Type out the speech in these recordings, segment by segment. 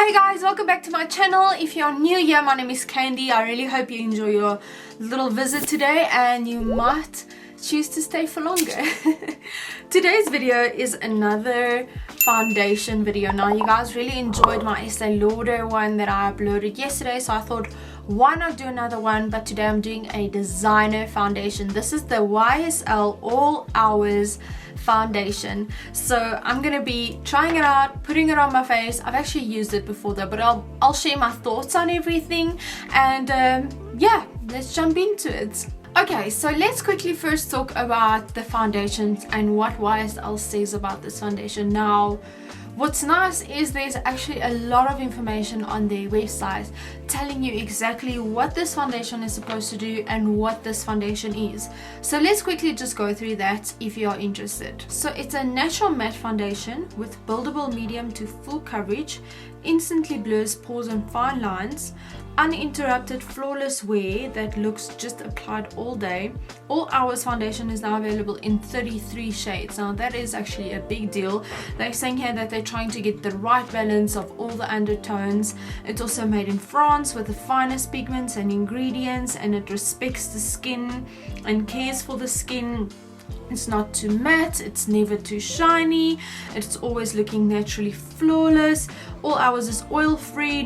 Hey guys, welcome back to my channel. If you're new here, my name is Candy. I really hope you enjoy your little visit today and you might choose to stay for longer. Today's video is another foundation video. Now you guys really enjoyed my Estee Lauder one that I uploaded yesterday, so I thought why not do another one. But today I'm doing a designer foundation. This is the YSL All Hours foundation, so I'm gonna be trying it out, putting it on my face. I've actually used it before though, but I'll share my thoughts on everything, and yeah, let's jump into it. Okay, so let's quickly first talk about the foundations and what YSL says about this foundation. Now, what's nice is there's actually a lot of information on their website telling you exactly what this foundation is supposed to do and what this foundation is. So let's quickly just go through that if you are interested. So it's a natural matte foundation with buildable medium to full coverage, instantly blurs pores and fine lines, uninterrupted flawless wear that looks just applied all day. All Hours foundation is now available in 33 shades. Now that is actually a big deal. They're saying here that they're trying to get the right balance of all the undertones. It's also made in France with the finest pigments and ingredients, and it respects the skin and cares for the skin. It's not too matte, it's never too shiny, it's always looking naturally flawless. All Hours is oil free,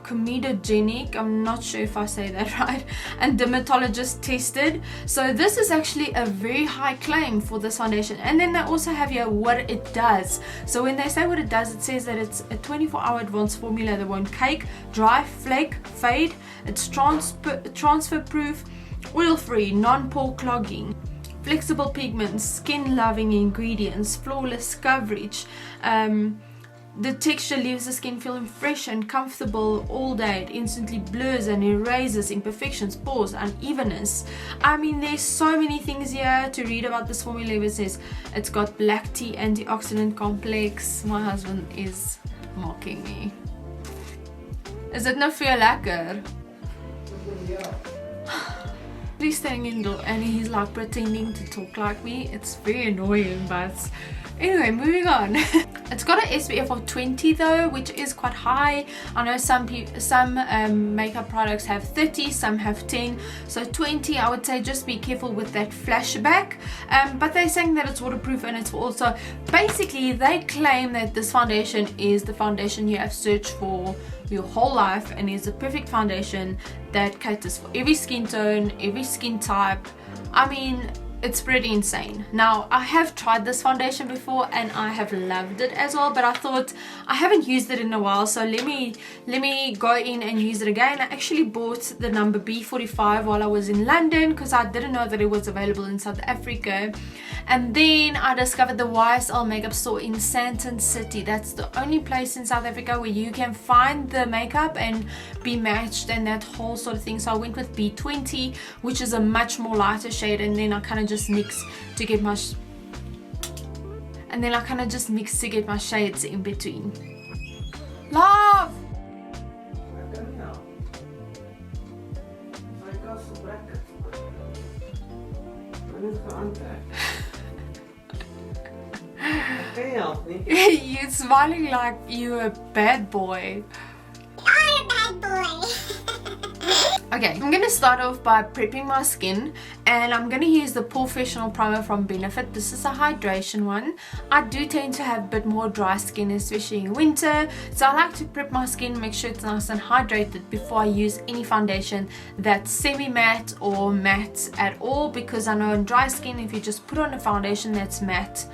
comedogenic, I'm not sure if I say that right, and dermatologist tested. So this is actually a very high claim for this foundation. And then they also have here what it does. So when they say what it does, it says that it's a 24-hour advanced formula that won't cake, dry, flake, fade. It's transfer proof, oil free, non-pore clogging, flexible pigments, skin loving ingredients, flawless coverage. The texture leaves the skin feeling fresh and comfortable all day. It instantly blurs and erases imperfections, pores, unevenness. I mean, there's so many things here to read about this formula. It says it's got black tea antioxidant complex. My husband is mocking me. Is it not veel lekker? He's staying indoor and he's like pretending to talk like me. It's very annoying, but anyway, moving on. It's got an SPF of 20 though, which is quite high. I know some makeup products have 30, some have 10. So 20, I would say just be careful with that flashback. But they're saying that it's waterproof and it's also, basically they claim that this foundation is the foundation you have searched for your whole life, and is a perfect foundation that caters for every skin tone, every skin type. I mean, it's pretty insane. Now, I have tried this foundation before and I have loved it as well, but I thought I haven't used it in a while, so let me go in and use it again. I actually bought the number B45 while I was in London because I didn't know that it was available in South Africa. And then I discovered the YSL makeup store in Sandton City. That's the only place in South Africa where you can find the makeup and be matched and that whole sort of thing. So I went with B20, which is a much more lighter shade, and then I kind of just mix to get my shades in between. Love! You're smiling like you're a bad boy. I'm a bad boy. Okay, I'm gonna start off by prepping my skin, and I'm gonna use the Professional Primer from Benefit. This is a hydration one. I do tend to have a bit more dry skin, especially in winter, so I like to prep my skin, make sure it's nice and hydrated before I use any foundation that's semi-matte or matte at all, because I know in dry skin, if you just put on a foundation that's matte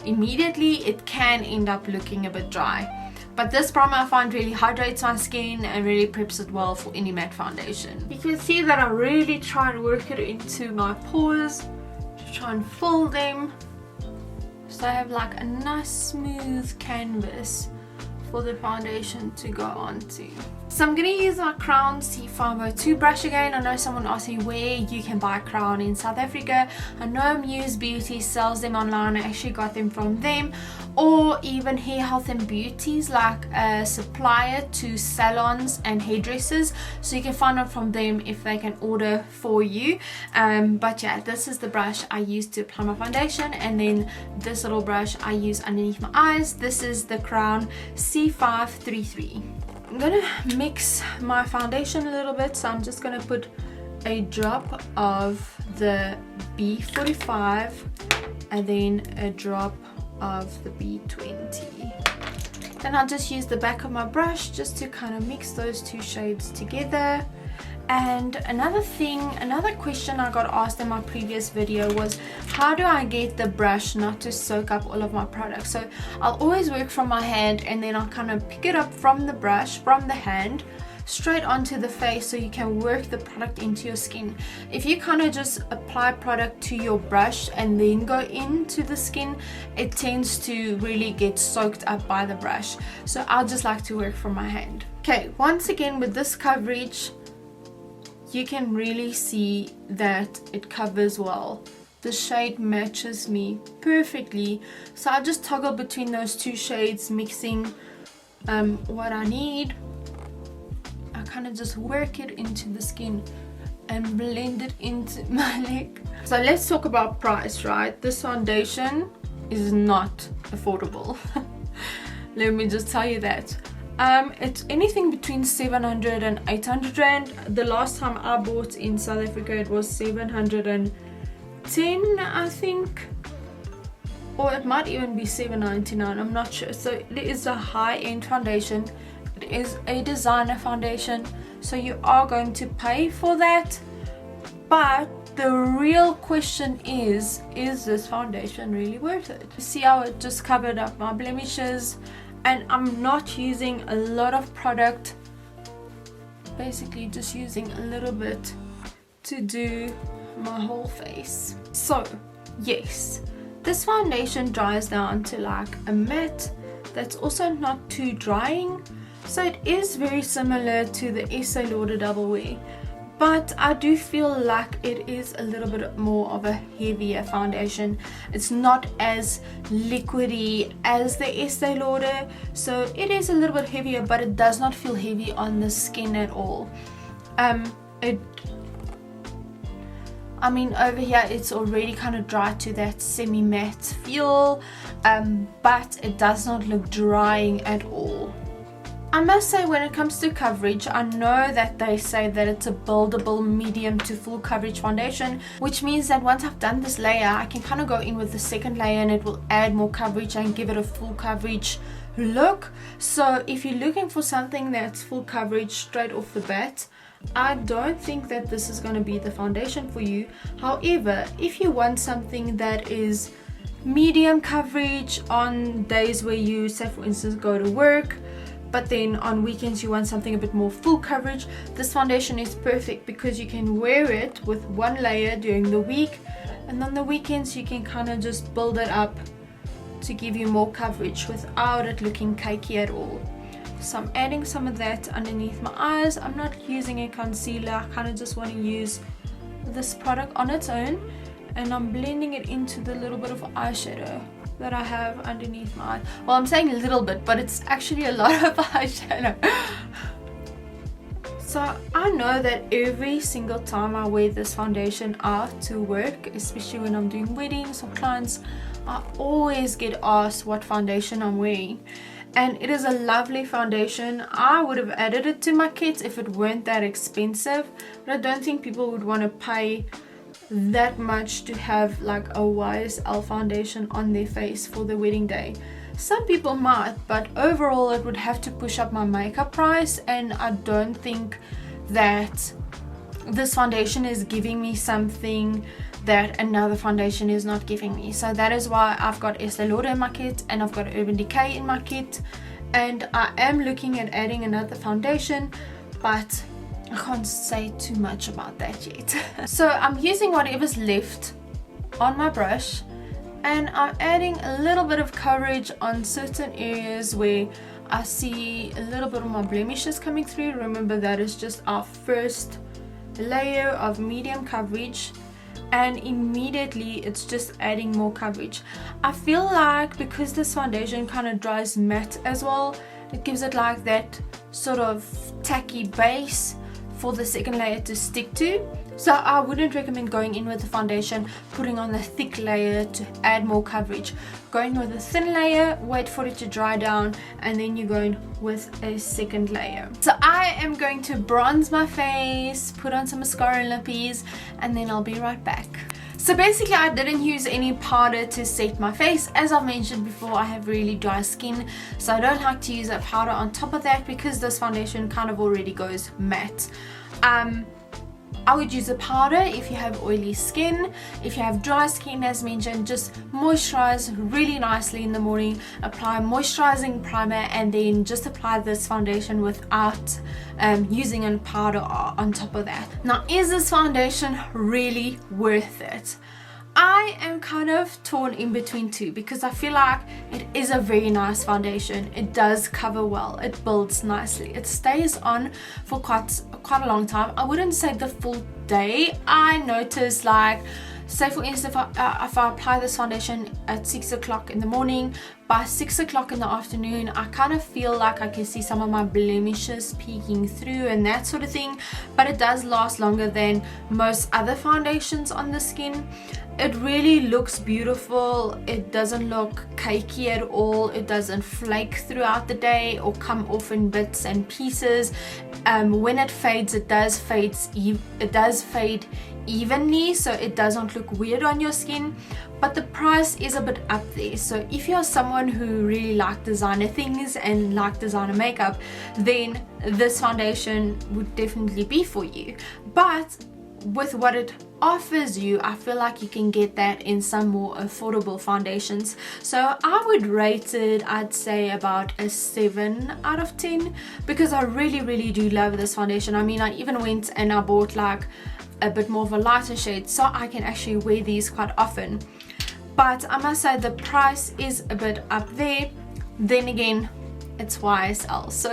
immediately, it can end up looking a bit dry. But this primer I find really hydrates my skin and really preps it well for any matte foundation. You can see that I really try and work it into my pores to try and fill them, so I have like a nice smooth canvas for the foundation to go onto. So I'm going to use my Crown C502 brush again. I know someone asked me where you can buy Crown in South Africa. I know Muse Beauty sells them online. I actually got them from them. Or even Hair Health and Beauties, like a supplier to salons and hairdressers. So you can find out from them if they can order for you. But yeah, this is the brush I use to apply my foundation. And then this little brush I use underneath my eyes. This is the Crown C C533. I'm gonna mix my foundation a little bit, so I'm just gonna put a drop of the B45 and then a drop of the B20. Then I'll just use the back of my brush just to kind of mix those two shades together. And another question I got asked in my previous video was, how do I get the brush not to soak up all of my product? So I'll always work from my hand, and then I'll kind of pick it up from the brush, from the hand, straight onto the face, so you can work the product into your skin. If you kind of just apply product to your brush and then go into the skin, it tends to really get soaked up by the brush. So I'll just like to work from my hand. Okay, once again with this coverage, you can really see that it covers well. The shade matches me perfectly, so I'll just toggle between those two shades, mixing what I need. I kind of just work it into the skin and blend it into my leg. So let's talk about price, right? This foundation is not affordable. Let me just tell you that. It's anything between 700 and 800 rand. The last time I bought in South Africa, it was 710, I think, or it might even be 799, I'm not sure. So it is a high-end foundation. It is a designer foundation, so you are going to pay for that. But the real question is this foundation really worth it? See how it just covered up my blemishes? And I'm not using a lot of product, basically just using a little bit to do my whole face. So yes, this foundation dries down to like a matte that's also not too drying, so it is very similar to the Estee Lauder Double Wear, but I do feel like it is a little bit more of a heavier foundation. It's not as liquidy as the Estee Lauder, so it is a little bit heavier, but it does not feel heavy on the skin at all. I mean, over here it's already kind of dry to that semi-matte feel, but it does not look drying at all. I must say, when it comes to coverage, I know that they say that it's a buildable medium to full coverage foundation, which means that once I've done this layer, I can kind of go in with the second layer and it will add more coverage and give it a full coverage look. So if you're looking for something that's full coverage straight off the bat, I don't think that this is going to be the foundation for you. However, if you want something that is medium coverage on days where you, say for instance, go to work, but then on weekends you want something a bit more full coverage, this foundation is perfect because you can wear it with one layer during the week, and on the weekends you can kind of just build it up to give you more coverage without it looking cakey at all. So I'm adding some of that underneath my eyes. I'm not using a concealer, I kind of just want to use this product on its own, and I'm blending it into the little bit of eyeshadow that I have underneath my eye. Well, I'm saying a little bit, but it's actually a lot of eyeshadow. So I know that every single time I wear this foundation out to work, especially when I'm doing weddings or clients, I always get asked what foundation I'm wearing. And it is a lovely foundation. I would have added it to my kits if it weren't that expensive, but I don't think people would want to pay that much to have like a YSL foundation on their face for the wedding day. Some people might, but overall it would have to push up my makeup price, and I don't think that this foundation is giving me something that another foundation is not giving me. So that is why I've got Estee Lauder in my kit and I've got Urban Decay in my kit, and I am looking at adding another foundation, but I can't say too much about that yet. So I'm using whatever's left on my brush, and I'm adding a little bit of coverage on certain areas where I see a little bit of my blemishes coming through. Remember, that is just our first layer of medium coverage, and immediately it's just adding more coverage. I feel like because this foundation kind of dries matte as well, it gives it like that sort of tacky base for the second layer to stick to. So I wouldn't recommend going in with the foundation, putting on the thick layer to add more coverage. Go in with a thin layer, wait for it to dry down, and then you go in with a second layer. So I am going to bronze my face, put on some mascara and lippies, and then I'll be right back. So basically I didn't use any powder to set my face. As I've mentioned before, I have really dry skin, so I don't like to use a powder on top of that because this foundation kind of already goes matte. I would use a powder if you have oily skin. If you have dry skin, as mentioned, just moisturize really nicely in the morning, apply moisturizing primer, and then just apply this foundation without using a powder on top of that. Now, is this foundation really worth it? I am kind of torn in between two because I feel like it is a very nice foundation. It does cover well, it builds nicely, it stays on for quite a long time. I wouldn't say the full day. I noticed, like, say for instance, if I apply this foundation at 6 o'clock in the morning, by 6 o'clock in the afternoon I kind of feel like I can see some of my blemishes peeking through and that sort of thing, but it does last longer than most other foundations on the skin. It really looks beautiful. It doesn't look cakey at all. It doesn't flake throughout the day or come off in bits and pieces. When it fades, it does fade evenly, so it doesn't look weird on your skin. But the price is a bit up there, so if you're someone who really like designer things and like designer makeup, then this foundation would definitely be for you. But with what it offers you, I feel like you can get that in some more affordable foundations. So I would rate it, I'd say about a 7 out of 10 because I really do love this foundation. I mean, I even went and I bought like a bit more of a lighter shade so I can actually wear these quite often. But I must say the price is a bit up there. Then again, it's YSL, so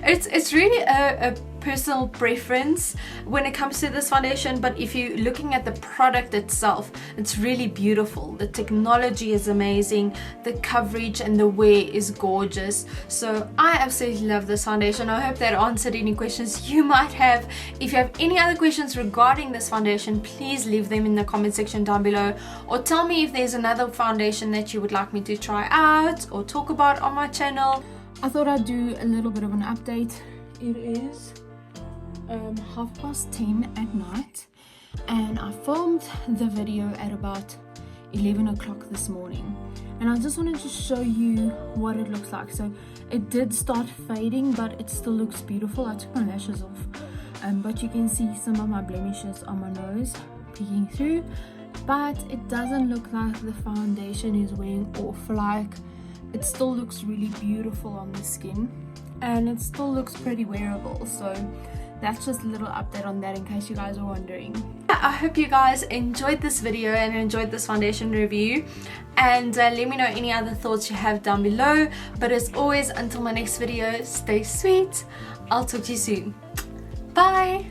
it's really a personal preference when it comes to this foundation. But if you're looking at the product itself, it's really beautiful. The technology is amazing, the coverage and the wear is gorgeous. So I absolutely love this foundation. I hope that answered any questions you might have. If you have any other questions regarding this foundation, please leave them in the comment section down below, or tell me if there's another foundation that you would like me to try out or talk about on my channel. I thought I'd do a little bit of an update. It is 10:30 at night, and I filmed the video at about 11 o'clock this morning, and I just wanted to show you what it looks like. So it did start fading, but it still looks beautiful. I took my lashes off, but you can see some of my blemishes on my nose peeking through, but it doesn't look like the foundation is wearing off. Like, it still looks really beautiful on the skin and it still looks pretty wearable. So that's just a little update on that in case you guys are wondering. I hope you guys enjoyed this video and enjoyed this foundation review, and let me know any other thoughts you have down below. But as always, until my next video, stay sweet. I'll talk to you soon. Bye.